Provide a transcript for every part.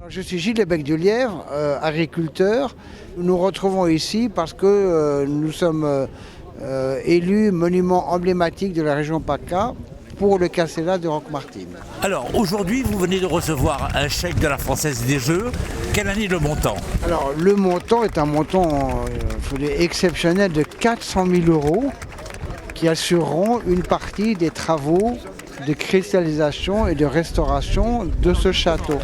Je suis Gilles Lebec-du-Lièvre, agriculteur. Nous nous retrouvons ici parce que nous sommes élus monument emblématique de la région PACA pour le Castellas de Roquemartine. Alors aujourd'hui, vous venez de recevoir un chèque de la Française des Jeux. Quelle année le montant? Alors le montant est un montant exceptionnel de 400 000 € qui assureront une partie des travaux de cristallisation et de restauration de ce château.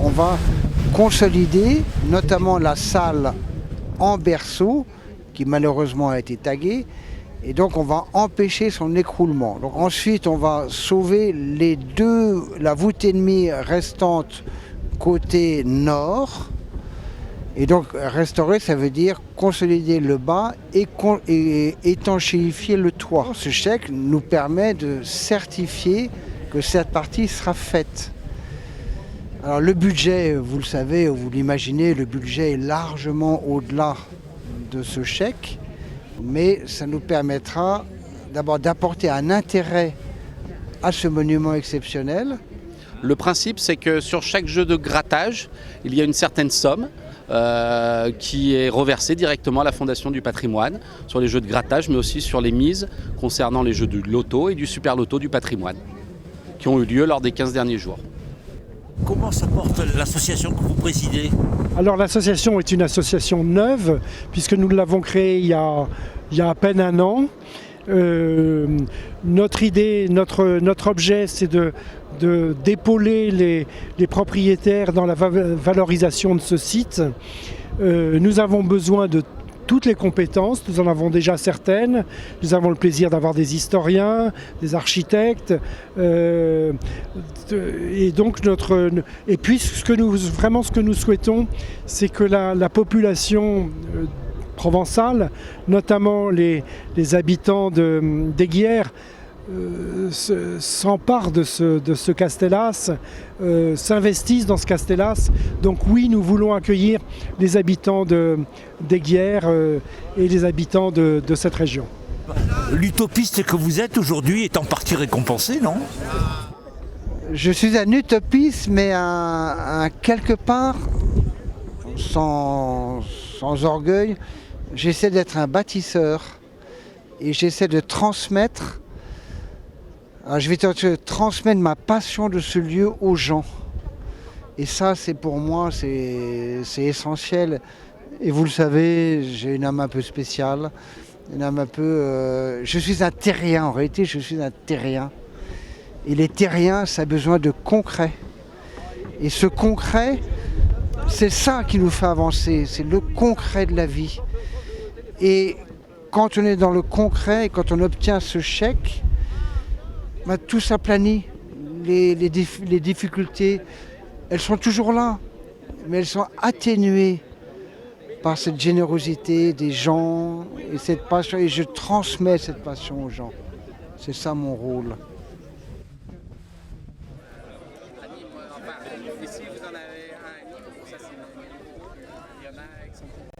On va consolider notamment la salle en berceau qui malheureusement a été taguée et donc on va empêcher son écroulement. Donc ensuite on va sauver la voûte ennemie restante côté nord. Et donc restaurer, ça veut dire consolider le bas et étanchéifier le toit. Ce chèque nous permet de certifier que cette partie sera faite. Alors le budget, vous le savez, vous l'imaginez, le budget est largement au-delà de ce chèque, mais ça nous permettra d'abord d'apporter un intérêt à ce monument exceptionnel. Le principe, c'est que sur chaque jeu de grattage, il y a une certaine somme qui est reversée directement à la Fondation du patrimoine sur les jeux de grattage, mais aussi sur les mises concernant les jeux du loto et du super loto du patrimoine qui ont eu lieu lors des 15 derniers jours. Comment se porte l'association que vous présidez? Alors l'association est une association neuve puisque nous l'avons créée il y a à peine un an. Notre idée, notre objet, c'est d'épauler les propriétaires dans la valorisation de ce site. Nous avons besoin de toutes les compétences, nous en avons déjà certaines. Nous avons le plaisir d'avoir des historiens, des architectes, et donc ce que nous souhaitons, c'est que la population provençale, notamment les habitants d'Aiguières, s'emparent de ce Castellas, s'investissent dans ce Castellas. Donc oui, nous voulons accueillir les habitants d'Aiguières et les habitants de cette région. L'utopiste que vous êtes aujourd'hui est en partie récompensé, non? Je suis un utopiste, mais quelque part, sans orgueil, j'essaie d'être un bâtisseur et j'essaie de transmettre. Alors, je vais te transmettre ma passion de ce lieu aux gens. Et ça, c'est pour moi, c'est essentiel. Et vous le savez, j'ai une âme un peu spéciale, une âme un peu. Je suis un terrien, en réalité, je suis un terrien. Et les terriens, ça a besoin de concret. Et ce concret, c'est ça qui nous fait avancer, c'est le concret de la vie. Et quand on est dans le concret, et quand on obtient ce chèque, tout s'aplanit. Les difficultés, elles sont toujours là, mais elles sont atténuées par cette générosité des gens et cette passion. Et je transmets cette passion aux gens. C'est ça mon rôle.